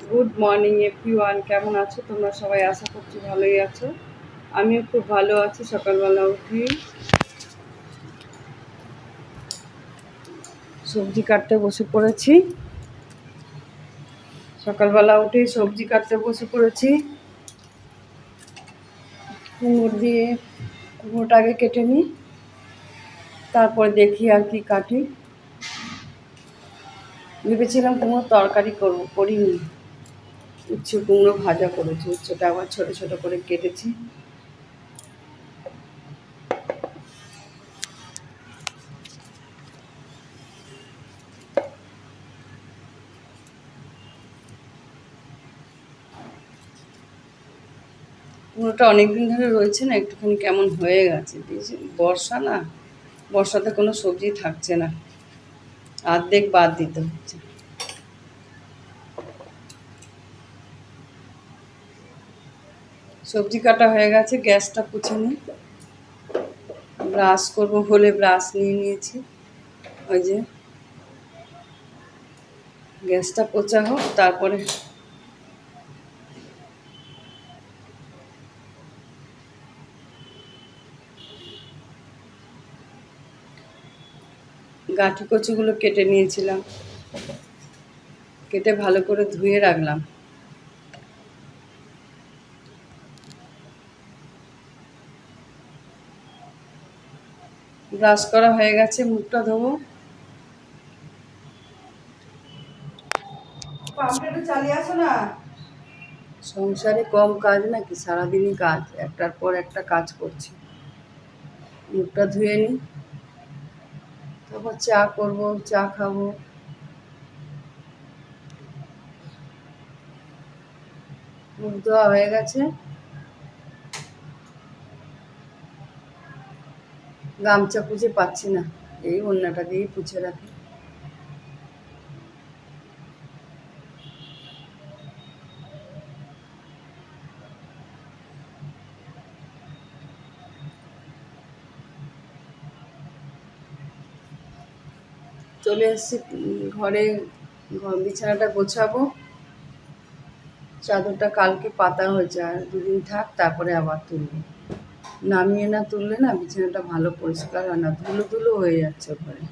Good morning everyone, কেমন আছো তোমরা সবাই? আশা করছি ভালোই আছো। আমিও খুব ভালো আছি। সকালবেলা উঠি সবজি কাটতে বসে পড়েছি। সকালবেলা উঠে সবজি কাটতে বসে পড়েছি। কুমড়োটা আগে কেটে নিই, তারপরে দেখি আর কি কাটি। ভেবেছিলাম কুমড়োর তরকারি করিনি। উচ্ছে কুমড়ো ভাজা করেছি। উচ্ছেটা আবার ছোট ছোট করে কেটেছি। কুমড়োটা অনেকদিন ধরে রয়েছে না, একটুখানি কেমন হয়ে গেছে। বর্ষা না, বর্ষাতে কোনো সবজি থাকছে না, অর্ধেক বাদ দিতে হচ্ছে। সবজি কাটা হয়ে গেছে, গ্যাসটা পুছে নিই। ব্রাশ করবো বলে ব্রাশ নিয়ে নিয়েছি। ওই যে গ্যাসটা পোছা হোক, তারপরে গাঁঠি কচুগুলো কেটে নিয়েছিলাম, কেটে ভালো করে ধুয়ে রাখলাম। ব্রাশ করা হয়ে গেছে, মুখটা ধোবো। পাম্পটা চালিয়ে আসো না। সংসারে কম কাজ নাকি? সারাদিনই কাজ, একটার পর একটা কাজ করছি। মুখটা ধুয়ে নিই, তারপর চা করবো, চা খাবো। মুখ ধোয়া হয়ে গেছে। গামছা খুঁজে পাচ্ছি না, এই ওড়নাটা দিয়েই পুছে রাখি। চলে এসেছি ঘরে। বিছানাটা গোছাবো। চাদরটা কালকে পাতা হয়েছে, আর দুদিন থাক, তারপরে আবার তুলবো। নামিয়ে না তুললে না বিছানাটা ভালো পরিষ্কার হয় না, ধুলো ধুলো হয়ে যাচ্ছে ঘরে।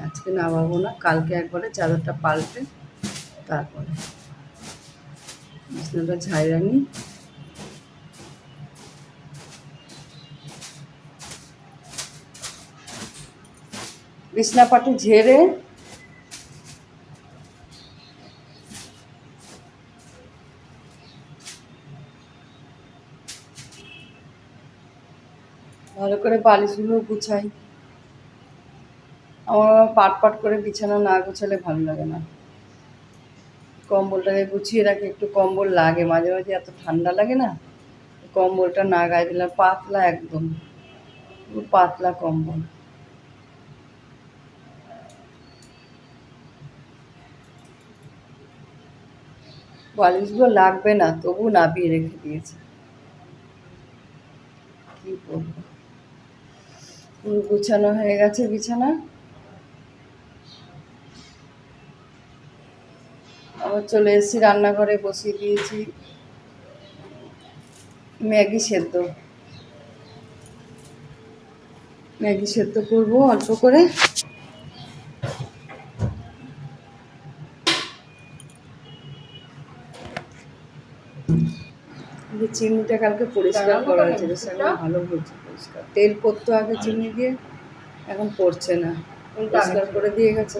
আজকে নামাবো না, কালকে একবারে চাদরটা পাল্টে তারপরে বিছানাটা ঝাড়িয়ে নিই। বিছনাপাটি ঝেড়ে ভালো করে বালিশগুলো গুছাই। আমার পাট পাট করে বিছানা না গুছালে ভালো লাগে না। কম্বলটাকে গুছিয়ে রাখি, একটু কম্বল লাগে মাঝে মাঝে, এত ঠান্ডা লাগে না। কম্বলটা না গায়ে দিলাম, পাতলা একদম, পুরো পাতলা কম্বল। বালিশগুলো লাগবে না, তবু নাবিয়ে রেখে দিয়েছে। কি করবো। পুরো গুছানো হয়ে গেছে বিছানা। আবার চলে এসেছি রান্নাঘরে, বসিয়ে দিয়েছি ম্যাগি সেদ্ধ। ম্যাগি সেদ্ধ করবো অল্প করে। চিনিটা কালকে পরিষ্কার করা হয়েছে, বেশ এখন ভালো হয়েছে পরিষ্কার। তেল পড়তো আগে চিনি দিয়ে, এখন পড়ছে না, পরিষ্কার করে দিয়ে গেছে।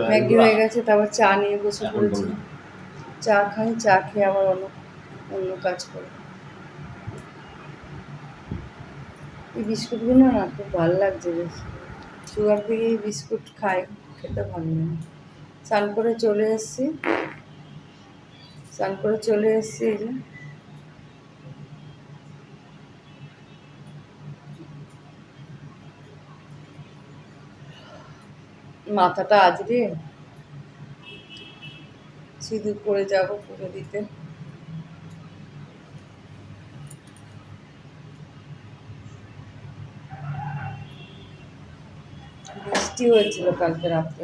ম্যাগি হয়ে গেছে, তারপর চা নিয়ে বসে পড়েছি। চা খাই, চা খেয়ে আবার অন্য কাজ করি। এই বিস্কুটগুলো না খুব ভালো লাগছে বেশ। সুগার ফ্রি বিস্কুট খাই, খেতে ভালো লাগে। স্নান করে চলে এসেছি। এই যে মাথাটা আজকে সিঁদুর পরে যাবো পুজো দিতে। বৃষ্টি হয়েছিল কালকে রাত্রে।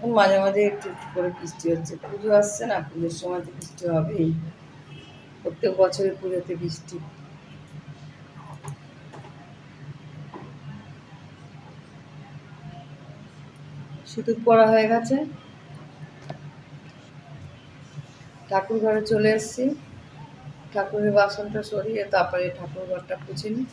এখন মাঝে মাঝে একটু একটু করে বৃষ্টি হচ্ছে, পুজো আসছে না, পুজোর সময় তো বৃষ্টি হবেই, প্রত্যেক বছরের পুজোতে বৃষ্টি। সিঁদুর পরা হয়ে গেছে, ঠাকুর ঘরে চলে এসেছি। ঠাকুরের বাসনটা সরিয়ে তারপরে ঠাকুর ঘরটা পুছে নিই।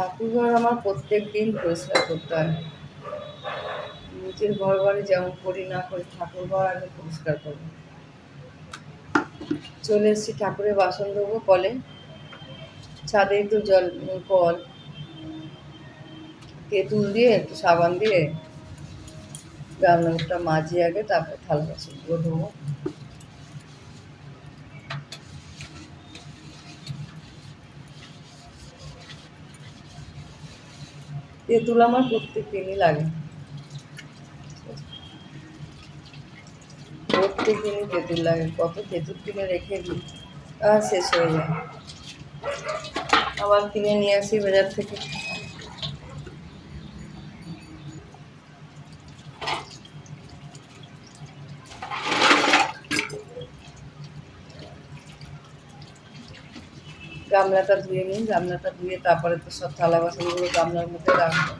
ঠাকুর ঘর আমার প্রত্যেক দিন পরিষ্কার করতে হয়। নিজের ঘর বাড়ি যেমন করি না করি, ঠাকুর ঘর আগে পরিষ্কার করবো। চলে এসেছি, ঠাকুরের বাসন ধোবো কলে, ছাদেই তো জল কল, তেঁতুল দিয়ে একটু সাবান দিয়ে রান্নাঘরটা মাজি আগে, তারপর থালা বাসনগুলো ধোবো। তেঁতুল আমার প্রত্যেক দিনই লাগে, প্রত্যেক দিনই তেঁতুল লাগে। কত তেঁতুল কিনে রেখে দিই, আর শেষ হয়ে যায়, আবার কিনে নিয়ে আসি বাজার থেকে। গামলাটা ধুয়ে নিই, গামলাটা ধুয়ে তারপরে তো সব থালা বাসনগুলো গামলার মধ্যে রাখবো।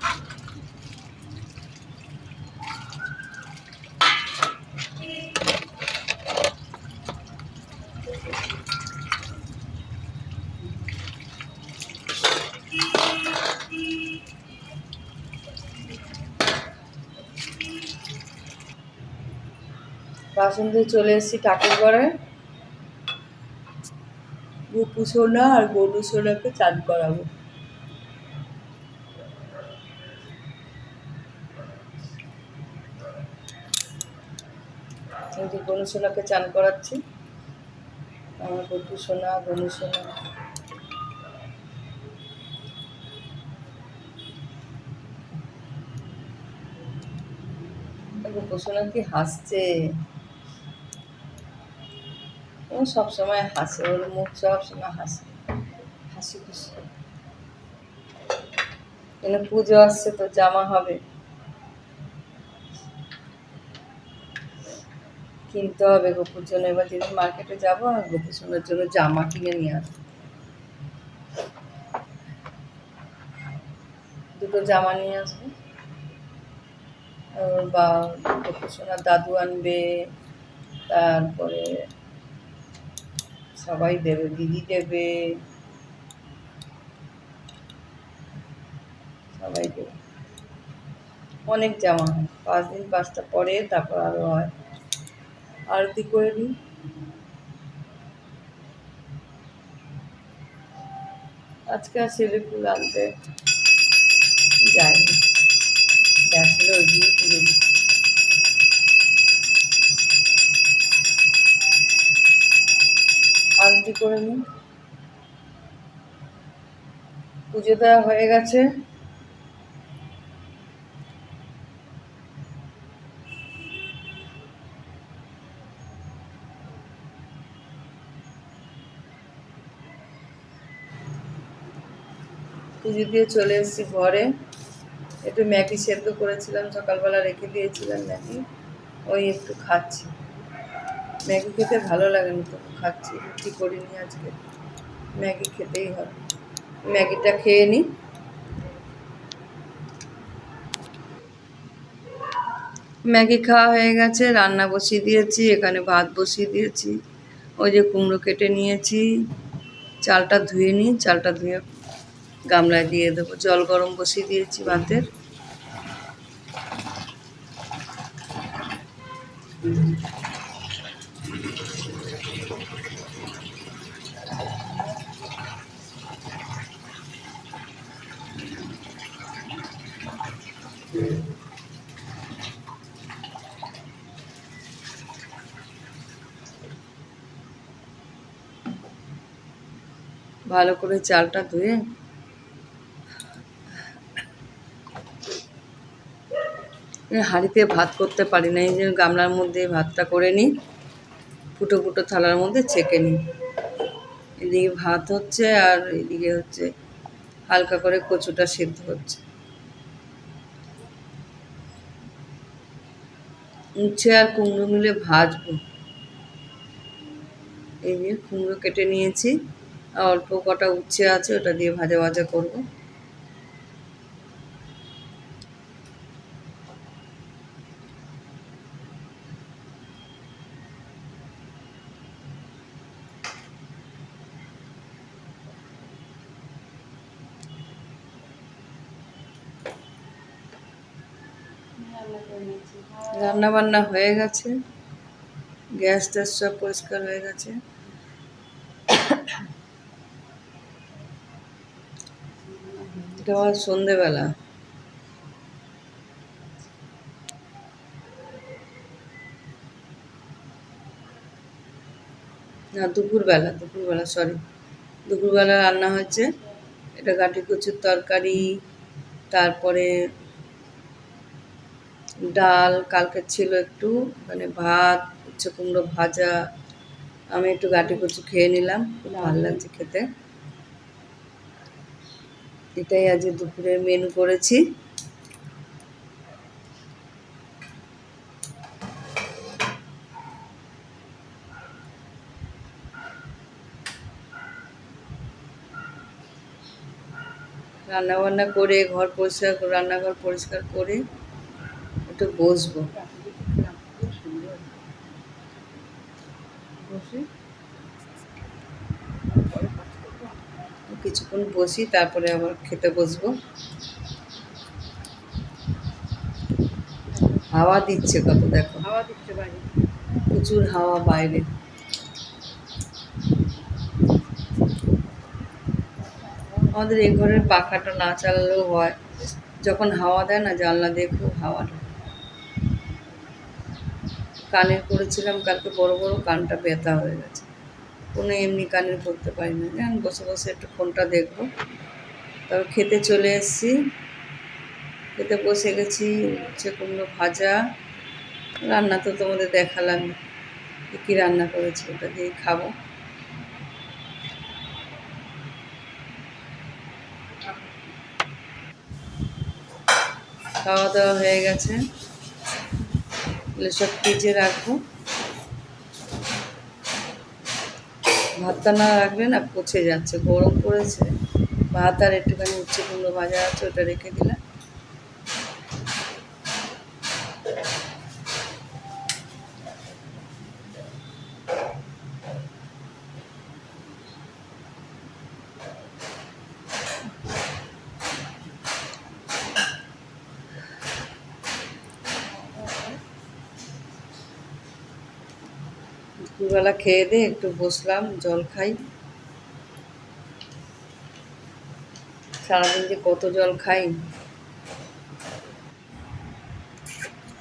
বাসন ধুয়ে চলে এসেছি ঠাকুর ঘরে। গোপু সোনা আর গরু সোনাকে চান করাবো। এই যে গনু সোনাকে চান করাচ্ছি, আমার গপু সোনা, গনু সোনা। গপু সোনা কি হাসছে, ও সবসময় হাসে, ওর মুখ সবসময় হাসে, হাসি খুশি। এখানে পুজো আসছে তো জামা হবে, কিনতে হবে গপুর জন্য। এবার যেদিন মার্কেটে যাবো আর গপু সোনার জন্য জামা কিনে নিয়ে আসবো, দুটো জামা নিয়ে আসবো। বা গপু সোনার দাদু আনবে, তারপরে সবাই দেবে, দিদি দেবে, সবাই দেবে, অনেক জামা হয়। 5 দিন 5টা পরে তারপর আরও হয়। আরতি করে নিই। আজকে আর শিউলি ফুল আনতে যায়নি, গেছিলো ওই দিয়ে পুজো দিচ্ছি। আরতি করে নিই, পুজো দেওয়া হয়ে গেছে। পুজো দিয়ে চলে এসেছি ঘরে। একটু ম্যাগি সেদ্ধ করেছিলাম সকালবেলা, রেখে দিয়েছিলাম ম্যাগি, ওই একটু খাচ্ছি। ম্যাগি খেতে ভালো লাগে না, তবু খাচ্ছি। রুটি করিনি আজকে, ম্যাগি খেতেই হবে। ম্যাগিটা খেয়ে নিই। ম্যাগি খাওয়া হয়ে গেছে, রান্না বসিয়ে দিয়েছি, এখানে ভাত বসিয়ে দিয়েছি। ওই যে কুমড়ো কেটে নিয়েছি, চালটা ধুয়ে নিই, চালটা ধুয়ে গামলায় দিয়ে দেবো। জল গরম বসিয়ে দিয়েছি ভাতের। ভালো করে চালটা ধুয়ে হাঁড়িতে ভাত করতে পারি না, এই যে গামলার মধ্যে ভাতটা করে নিই, ফুটো ফুটো থালার মধ্যে ছেঁকে নিই। এদিকে ভাত হচ্ছে আর এদিকে হচ্ছে হালকা করে কচুটা সেদ্ধ হচ্ছে। উচ্ছে আর কুমড়ো মিলে ভাজবো। এই যে কুমড়ো কেটে নিয়েছি, আর অল্প কটা উচ্ছে আছে, ওটা দিয়ে ভাজা ভাজা করবো। রান্না বান্না হয়ে গেছে, গ্যাস ট্যাস সব পরিষ্কার হয়ে গেছে। এটা আবার সন্ধেবেলা। না, দুপুরবেলা সরি, দুপুরবেলা রান্না হয়েছে। এটা গাঁটি কচুর তরকারি, তারপরে ডাল কালকে ছিল একটু, মানে ভাত, উচ্ছে কুমড়ো ভাজা। আমি একটু গাঁটি কচু খেয়ে নিলাম, খুব ভালো লাগছে খেতে। এটাই আজকে দুপুরের মেনু করেছি। রান্নাবান্না করে রান্নাঘর পরিষ্কার করে একটু বসবো। কিছুক্ষণ বসি, তারপরে আবার খেতে বসবো। হাওয়া দিচ্ছে কত, দেখো হাওয়া দিচ্ছে বাইরে, প্রচুর হাওয়া বাইরে। আমাদের এই ঘরের পাখাটা না চালালেও হয়, যখন হাওয়া দেয় না জানলা দিয়ে খুব হাওয়া দেয়। কানের করেছিলাম কালকে, বড় বড় কানটা ব্যথা হয়ে গেছে, কোনো এমনি কানের করতে পারি না। যেমন বসে বসে একটু ফোনটা দেখবো। তারপর খেতে চলে এসেছি, খেতে বসে গেছি। উচ্ছে কুমড়ো ভাজা, রান্না তো তোমাদের দেখালাম কী রান্না করেছি, ওটা দিয়েই খাবো। খাওয়া দাওয়া হয়ে গেছে, এগুলো সব ফ্রিজে রাখবো। ভাতটা না রাখলে না পচে যাচ্ছে, গরম পড়েছে। ভাত আর একটুখানি উচ্ছে কুমড়ো ভাজা আছে, ওটা রেখে দিলাম। দুপুরবেলা খেয়ে দিয়ে একটু বসলাম, জল খাই। সারাদিন যে কত জল খাই।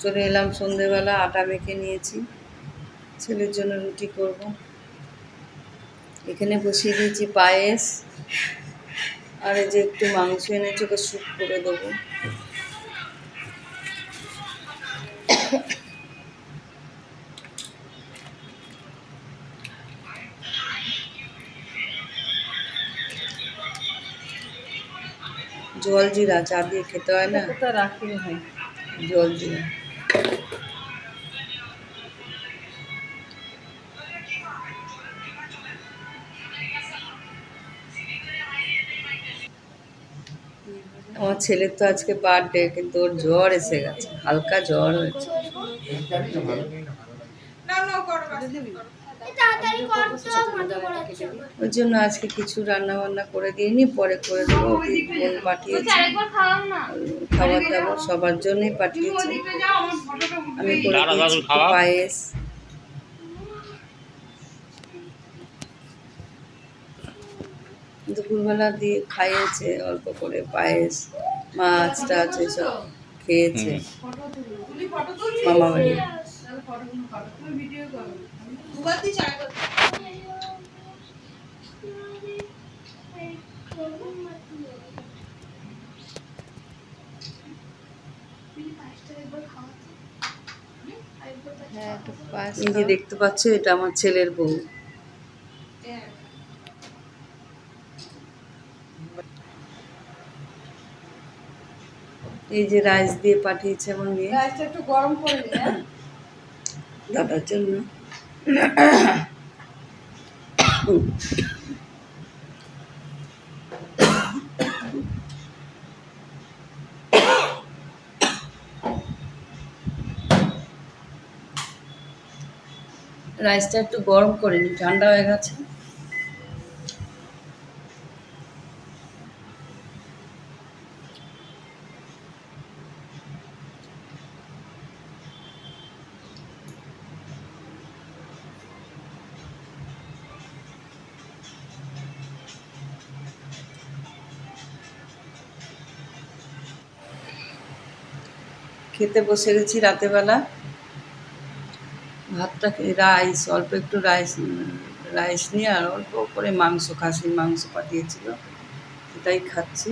চলে এলাম সন্ধেবেলা, আটা মেখে নিয়েছি, ছেলের জন্য রুটি করব। এখানে বসিয়ে দিয়েছি পায়েস, আর এই যে একটু মাংস এনেছি, ওকে স্যুপ করে দেবো। জল জিরা চা দিয়ে খেতে হয় না, রাখি হয় জল জিরা। আমার ছেলের তো আজকে বার্থডে, কিন্তু ওর জ্বর এসে গেছে, হালকা জ্বর হয়েছে। ওই জন্য আজকে কিছু রান্না বান্না করে দিইনি, পরে করে দেবো। বোন পাঠিয়েছে খাবার দাবার, সবার জন্যই পাঠিয়েছে। আমি করে দিয়েছি পায়েস। দুপুরবেলা দিয়ে খাইয়েছে অল্প করে পায়েস, মাছ টাছ এসব খেয়েছে মামা বাড়ি। হ্যাঁ, একটু এই যে দেখতে পাচ্ছ, এটা আমার ছেলের বউ। এই যে রাইস দিয়ে পাঠিয়েছে আমার মেয়ে, রাইসটা একটু গরম করে নি দাদার জন্য। রাইসটা একটু গরম করে নি, ঠান্ডা হয়ে গেছে। খেতে বসে গেছি রাতেরবেলা। ভাতটা রাইস, অল্প একটু রাইস নিয়ে আর অল্প করে মাংস, খাসির মাংস পাঠিয়েছিল, সেটাই খাচ্ছি।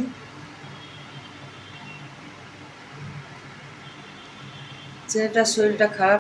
ছেলেটার শরীরটা খারাপ।